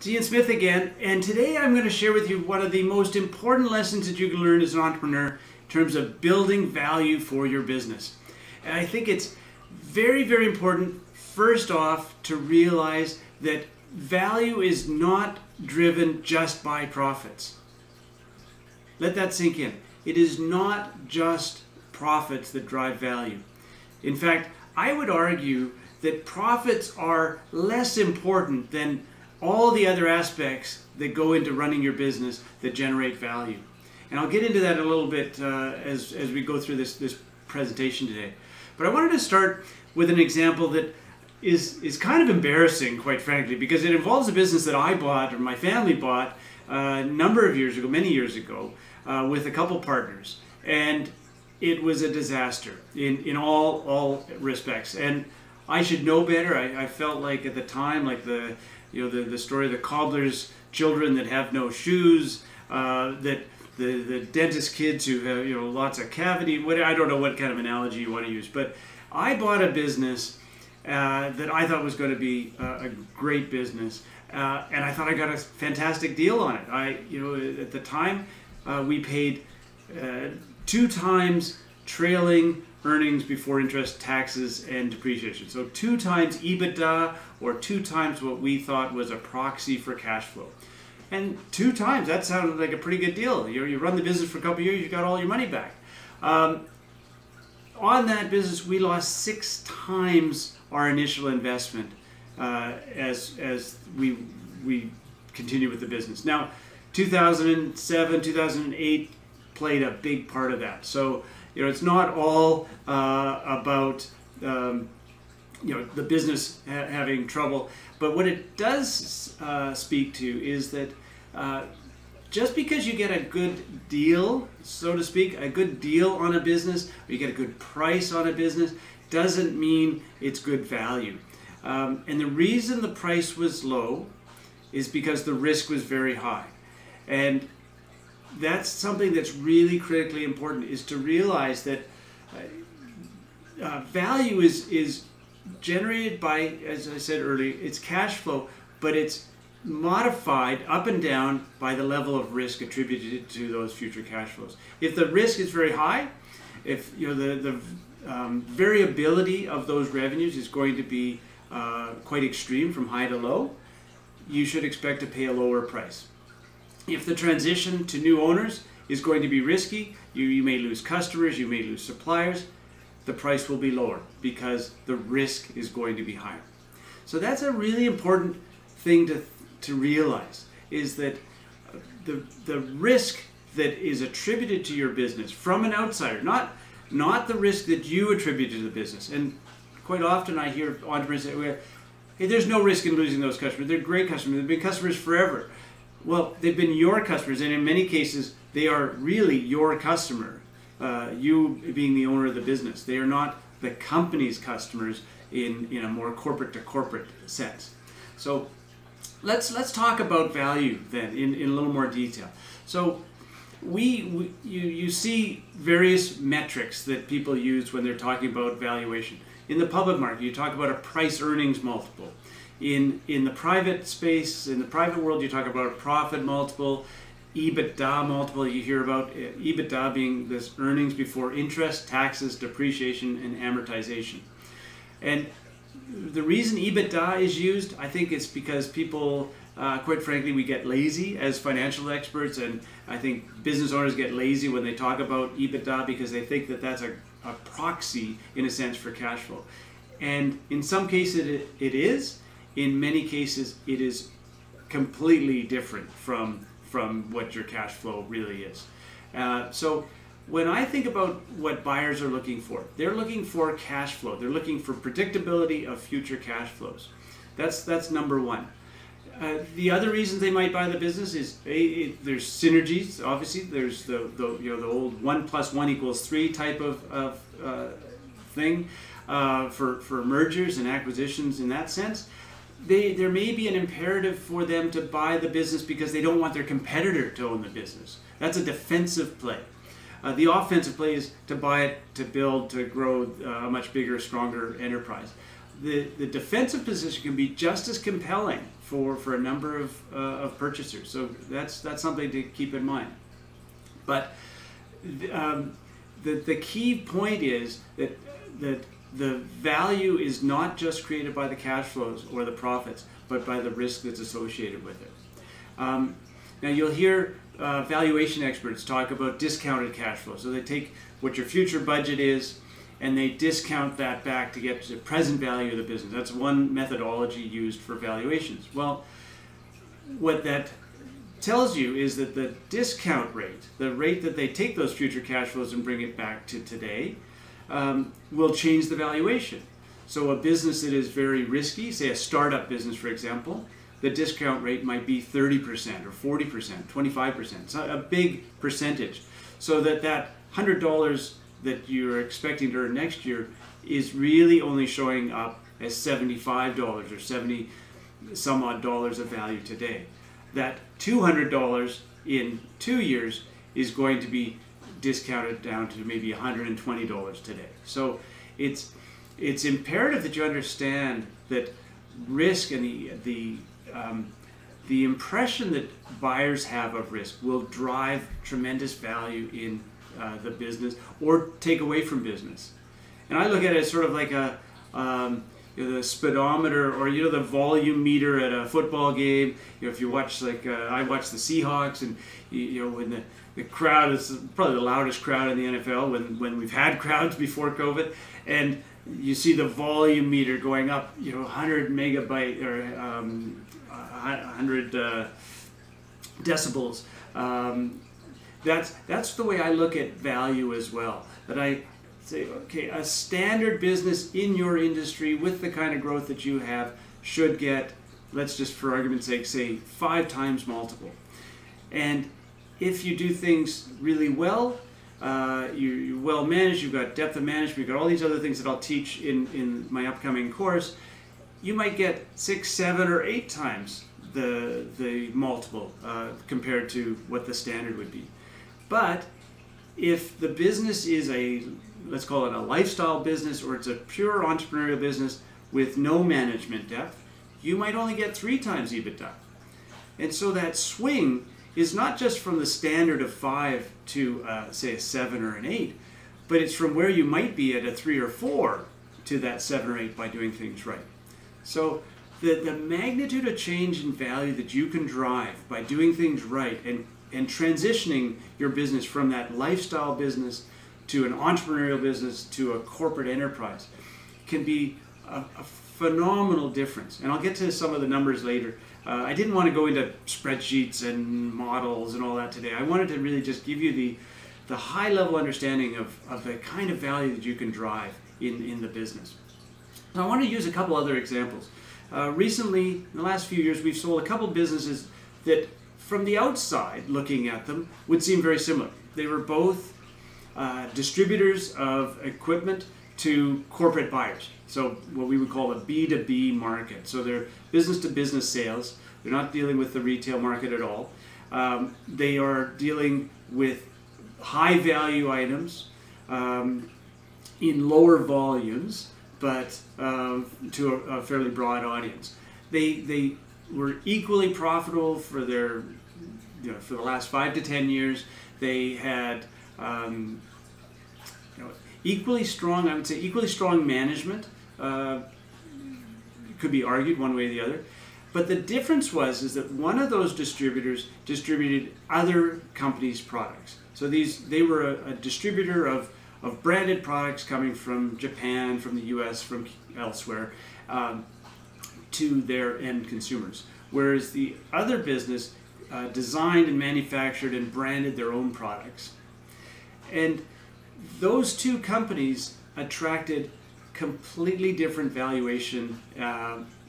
Ian Smith again, and today I'm going to share with you one of the most important lessons that you can learn as an entrepreneur in terms of building value for your business. And I think it's very, very important, first off, to realize that value is not driven just by profits. Let that sink in. It is not just profits that drive value. In fact, I would argue that profits are less important than all the other aspects that go into running your business that generate value. And I'll get into that a little bit as we go through this presentation today. But I wanted to start with an example that is kind of embarrassing, quite frankly, because it involves a business that I bought, or my family bought, a number of years ago, many years ago, with a couple partners. And it was a disaster in all respects. And I should know better. I felt like at the time, like the story of the cobbler's children that have no shoes, that the dentist kids who have lots of cavity. I don't know what kind of analogy you want to use, but I bought a business that I thought was going to be a great business, and I thought I got a fantastic deal on it. At the time, we paid 2 times trailing earnings before interest, taxes, and depreciation. So 2 times EBITDA, or 2 times what we thought was a proxy for cash flow. And 2 times, that sounded like a pretty good deal. You run the business for a couple of years, you got all your money back. On that business, we lost 6 times our initial investment as we continue with the business. Now, 2007, 2008 played a big part of that. So it's not all about the business having trouble, but what it does speak to is that just because you get a good deal, so to speak, a good deal on a business, or you get a good price on a business, doesn't mean it's good value. And the reason the price was low is because the risk was very high. And that's something that's really critically important, is to realize that value is generated by, as I said earlier, it's cash flow, but it's modified up and down by the level of risk attributed to those future cash flows. If the risk is very high, if the variability of those revenues is going to be quite extreme from high to low, you should expect to pay a lower price. If the transition to new owners is going to be risky, you may lose customers, you may lose suppliers, the price will be lower because the risk is going to be higher. So that's a really important thing to realize, is that the risk that is attributed to your business from an outsider, not the risk that you attribute to the business. And quite often I hear entrepreneurs say, hey, there's no risk in losing those customers. They're great customers. They've been customers forever. Well, they've been your customers, and in many cases, they are really your customer, you being the owner of the business. They are not the company's customers in a more corporate-to-corporate sense. So let's talk about value then in a little more detail. So you see various metrics that people use when they're talking about valuation. In the public market, you talk about a price-earnings multiple. In the private space, in the private world, you talk about a profit multiple, EBITDA multiple. You hear about EBITDA being this earnings before interest, taxes, depreciation, and amortization. And the reason EBITDA is used, I think it's because people, quite frankly, we get lazy as financial experts, and I think business owners get lazy when they talk about EBITDA because they think that that's a proxy, in a sense, for cash flow. And in some cases it is. In many cases, it is completely different from what your cash flow really is. So when I think about what buyers are looking for, they're looking for cash flow. They're looking for predictability of future cash flows. That's number one. The other reasons they might buy the business is there's synergies. Obviously, there's the old 1 + 1 = 3 type of thing for mergers and acquisitions in that sense. There may be an imperative for them to buy the business because they don't want their competitor to own the business. That's a defensive play. The offensive play is to buy it, to build, to grow a much bigger, stronger enterprise. The defensive position can be just as compelling for a number of purchasers. So that's something to keep in mind. But the key point is that the value is not just created by the cash flows or the profits, but by the risk that's associated with it. Now you'll hear valuation experts talk about discounted cash flow. So they take what your future budget is and they discount that back to get to the present value of the business. That's one methodology used for valuations. Well, what that tells you is that the discount rate, the rate that they take those future cash flows and bring it back to today, will change the valuation. So a business that is very risky, say a startup business for example, the discount rate might be 30% or 40%, 25%, so a big percentage. So that $100 that you're expecting to earn next year is really only showing up as $75 or 70 some odd dollars of value today. That $200 in 2 years is going to be discounted down to maybe $120 today. So it's imperative that you understand that risk and the impression that buyers have of risk will drive tremendous value in the business or take away from business. And I look at it as sort of like the speedometer, or the volume meter at a football game. If you watch, like I watch the Seahawks, and when the crowd is probably the loudest crowd in the NFL when we've had crowds before COVID, and you see the volume meter going up, 100 megabyte or 100 decibels. That's the way I look at value as well. That I say, okay, a standard business in your industry with the kind of growth that you have should get, let's just for argument's sake say 5 times multiple. And if you do things really well, you're well managed, you've got depth of management, you've got all these other things that I'll teach in my upcoming course, you might get 6, 7, or 8 times the multiple compared to what the standard would be. But if the business is let's call it a lifestyle business, or it's a pure entrepreneurial business with no management depth, you might only get 3 times EBITDA. And so that swing is not just from the standard of 5 to say a 7 or an 8, but it's from where you might be at a 3 or 4 to that 7 or 8 by doing things right. So the magnitude of change in value that you can drive by doing things right and transitioning your business from that lifestyle business to an entrepreneurial business to a corporate enterprise can be a phenomenal difference. And I'll get to some of the numbers later. I didn't want to go into spreadsheets and models and all that today. I wanted to really just give you the high level understanding of the kind of value that you can drive in the business. Now, I want to use a couple other examples. Recently, in the last few years, we've sold a couple businesses that from the outside looking at them would seem very similar. They were both distributors of equipment to corporate buyers. So what we would call a B2B market. So they're business to business sales. They're not dealing with the retail market at all. They are dealing with high value items in lower volumes, but to a fairly broad audience. They were equally profitable for their, for the last 5 to 10 years. They had equally strong, I would say equally strong management. Could be argued one way or the other. But the difference is that one of those distributors distributed other companies' products. So they were a distributor of branded products coming from Japan, from the US, from elsewhere, to their end consumers. Whereas the other business designed and manufactured and branded their own products. And those two companies attracted completely different valuation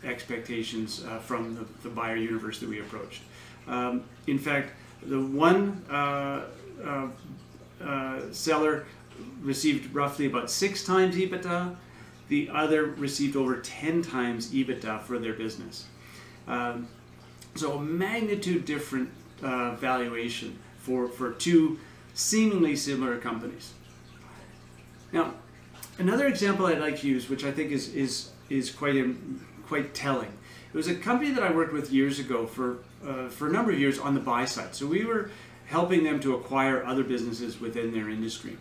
expectations from the buyer universe that we approached. In fact, the one seller received roughly about 6 times EBITDA. The other received over 10 times EBITDA for their business. So a magnitude different valuation for two seemingly similar companies. Now, another example I'd like to use, which I think is quite telling, It was a company that I worked with years ago for a number of years on the buy side. So we were helping them to acquire other businesses within their industry.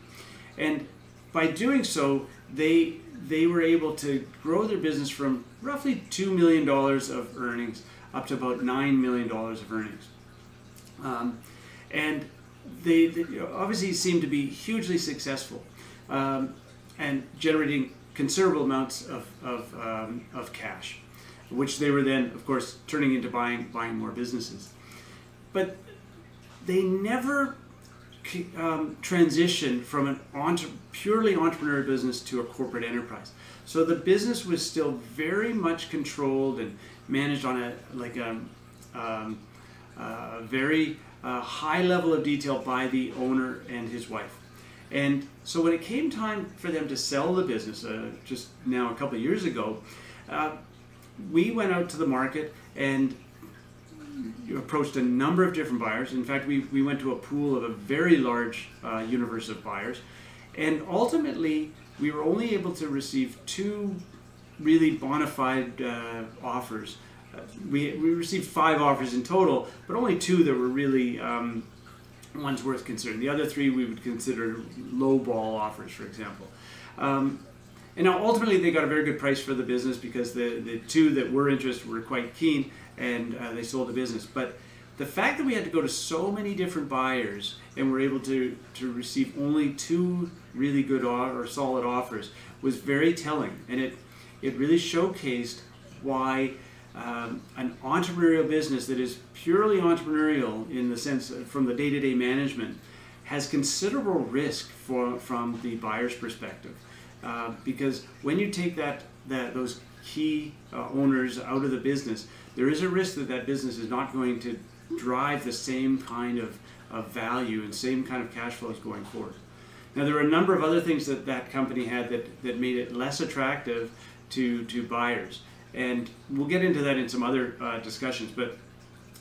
And by doing so, they were able to grow their business from roughly $2 million of earnings up to about $9 million of earnings. And they obviously seemed to be hugely successful and generating considerable amounts of cash, which they were then, of course, turning into buying more businesses. But they never transitioned from an purely entrepreneurial business to a corporate enterprise. So the business was still very much controlled and managed on a very high level of detail by the owner and his wife. And so when it came time for them to sell the business, just now a couple of years ago, we went out to the market and approached a number of different buyers. In fact, we went to a pool of a very large universe of buyers. And ultimately, we were only able to receive 2 really bona fide offers. We received 5 offers in total, but only 2 that were really ones worth considering. The other 3 we would consider low ball offers, for example. And now ultimately they got a very good price for the business because the 2 that were interested were quite keen, and they sold the business. But the fact that we had to go to so many different buyers and were able to receive only 2 really good or solid offers was very telling, and it really showcased why an entrepreneurial business that is purely entrepreneurial in the sense from the day-to-day management has considerable risk from the buyer's perspective, because when you take those key owners out of the business, there is a risk that business is not going to drive the same kind of value and same kind of cash flows going forward. Now, there were a number of other things that company had that made it less attractive to buyers, and we'll get into that in some other discussions, but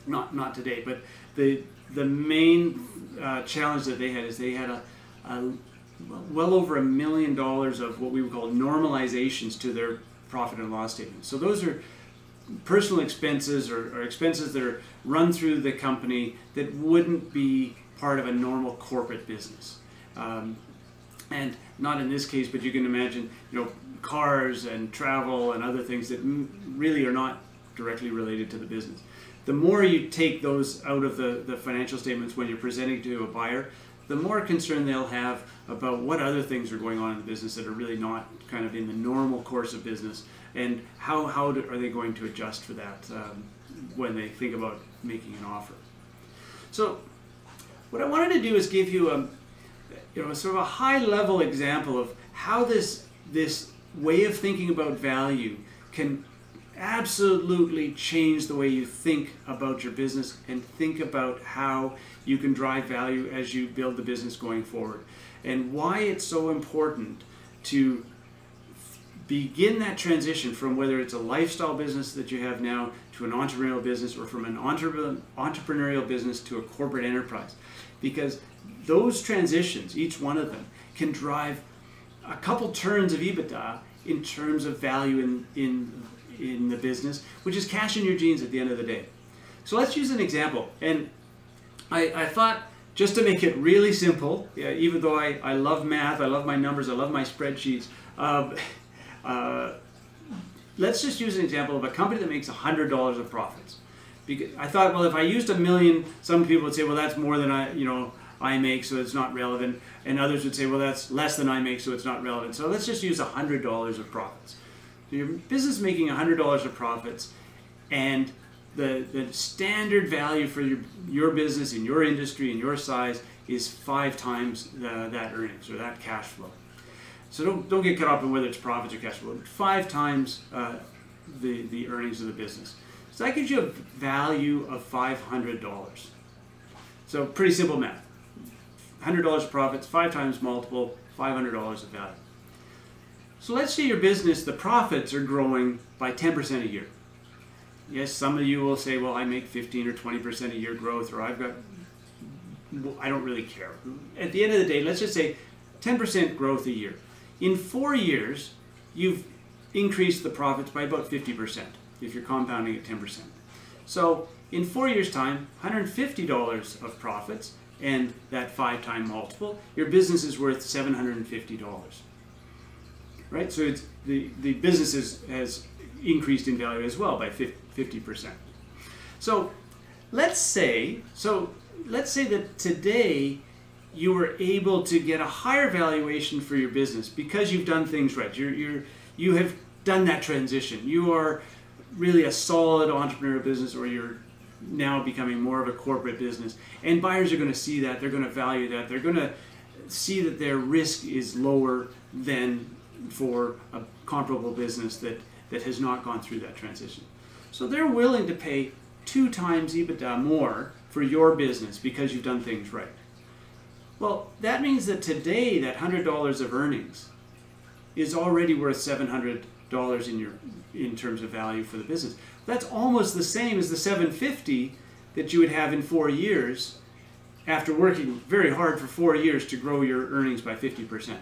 not today. But the main challenge that they had is they had well over $1 million of what we would call normalizations to their profit and loss statement. So those are personal expenses or expenses that are run through the company that wouldn't be part of a normal corporate business. And not in this case, but you can imagine, cars and travel and other things that really are not directly related to the business. The more you take those out of the financial statements when you're presenting to a buyer, the more concern they'll have about what other things are going on in the business that are really not kind of in the normal course of business, and how are they going to adjust for that when they think about making an offer. So what I wanted to do is give you sort of a high-level example of how this way of thinking about value can absolutely change the way you think about your business and think about how you can drive value as you build the business going forward, and why it's so important to begin that transition from whether it's a lifestyle business that you have now to an entrepreneurial business, or from an entrepreneurial business to a corporate enterprise. Because those transitions, each one of them, can drive a couple turns of EBITDA in terms of value in the business, which is cash in your jeans at the end of the day. So let's use an example. And I thought, just to make it really simple, even though I love math, I love my numbers, I love my spreadsheets, let's just use an example of a company that makes $100 of profits. Because I thought, well, if I used $1 million, some people would say, well, that's more than I make, so it's not relevant. And others would say, well, that's less than I make, so it's not relevant. So let's just use $100 of profits. So your business making $100 of profits, and the standard value for your business in your industry in your size is 5 times that earnings or that cash flow. So don't get caught up in whether it's profits or cash flow. 5 times the earnings of the business. So that gives you a value of $500. So pretty simple math. $100 of profits, 5 times multiple, $500 of value. So let's say your business, the profits are growing by 10% a year. Yes, some of you will say, well, I make 15 or 20% a year growth, or I don't really care. At the end of the day, let's just say 10% growth a year. In 4 years, you've increased the profits by about 50%. if you're compounding at 10%. So in 4 years' time, $150 of profits and that 5-time multiple, your business is worth $750. Right? So it's, the business has increased in value as well by 50%. So let's say that today you were able to get a higher valuation for your business because you've done things right. You have done that transition. You are really a solid entrepreneurial business, or you're now becoming more of a corporate business. And buyers are going to see that. They're going to value that. They're going to see that their risk is lower than for a comparable business that has not gone through that transition. So they're willing to pay 2 times EBITDA more for your business because you've done things right. Well, that means that today that $100 of earnings is already worth $700 in terms of value for the business. That's almost the same as the $750 that you would have in 4 years after working very hard for 4 years to grow your earnings by 50%.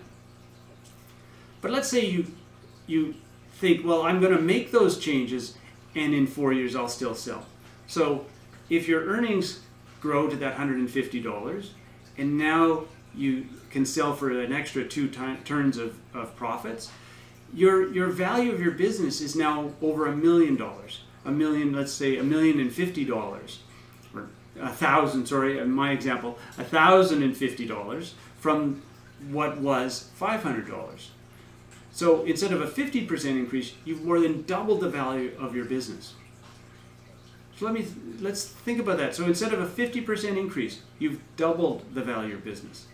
But let's say you think, well, I'm going to make those changes and in 4 years I'll still sell. So if your earnings grow to that $150 and now you can sell for an extra 2 turns of profits, your value of your business is now over $1 million. Let's say $1,050,000, or $1,000, sorry, in my example, $1,050 from what was $500. So instead of a 50% increase, you've more than doubled the value of your business. So let's think about that. So instead of a 50% increase, you've doubled the value of your business.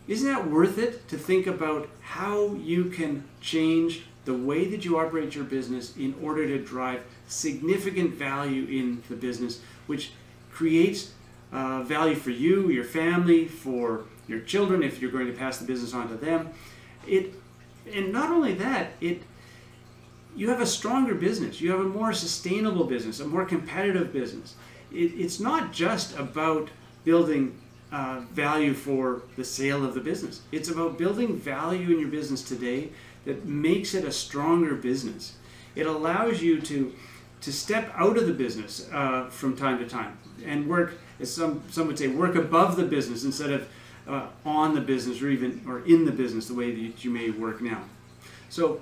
Isn't that worth it to think about how you can change the way that you operate your business in order to drive significant value in the business, which creates value for you, your family, for your children if you're going to pass the business on to them. And not only that, you have a stronger business. You have a more sustainable business, a more competitive business. It's not just about building value for the sale of the business. It's about building value in your business today that makes it a stronger business. It allows you to step out of the business from time to time and work, as some would say, work above the business instead of on the business or in the business the way that you may work now. So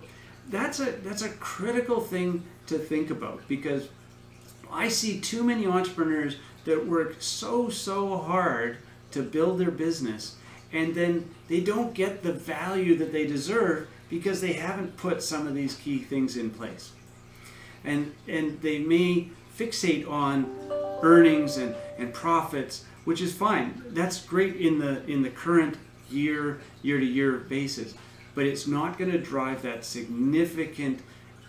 that's a critical thing to think about, because I see too many entrepreneurs that work so hard to build their business, and then they don't get the value that they deserve because they haven't put some of these key things in place. And they may fixate on earnings and profits, which is fine. That's great in the current year-to-year basis, but it's not going to drive that significant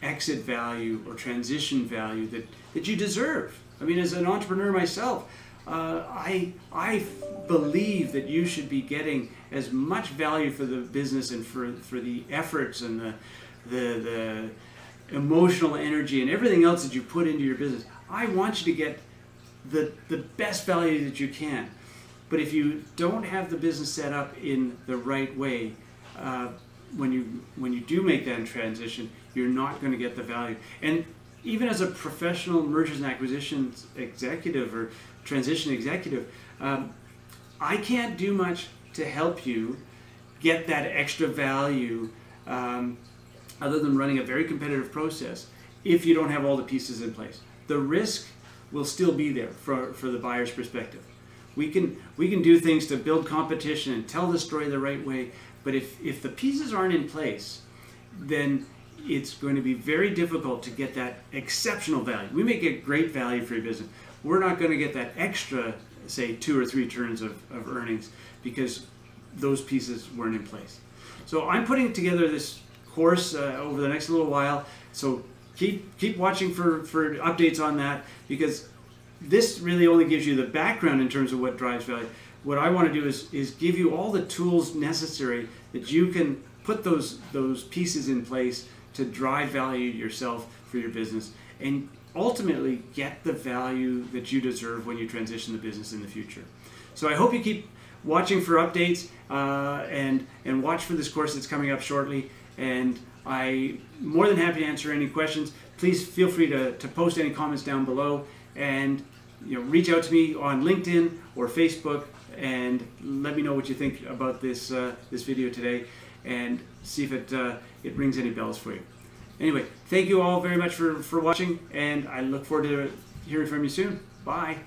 exit value or transition value that you deserve. I mean, as an entrepreneur myself, I believe that you should be getting as much value for the business and for the efforts and the emotional energy and everything else that you put into your business. I want you to get the best value that you can. But if you don't have the business set up in the right way, when you do make that transition, you're not going to get the value. And even as a professional mergers and acquisitions executive or transition executive, I can't do much to help you get that extra value other than running a very competitive process if you don't have all the pieces in place. The risk will still be there for the buyer's perspective. We can do things to build competition and tell the story the right way, but if the pieces aren't in place, then it's going to be very difficult to get that exceptional value. We may get great value for your business. We're not going to get that extra, say, 2 or 3 turns of earnings because those pieces weren't in place. So I'm putting together this course over the next little while. So keep watching for updates on that, because this really only gives you the background in terms of what drives value. What I want to do is give you all the tools necessary that you can put those pieces in place to drive value yourself for your business and ultimately get the value that you deserve when you transition the business in the future. So I hope you keep watching for updates and watch for this course that's coming up shortly. And I'm more than happy to answer any questions. please feel free to post any comments down below, and reach out to me on LinkedIn or Facebook and let me know what you think about this this video today, and see if it rings any bells for you. Anyway, thank you all very much for watching, and I look forward to hearing from you soon. Bye.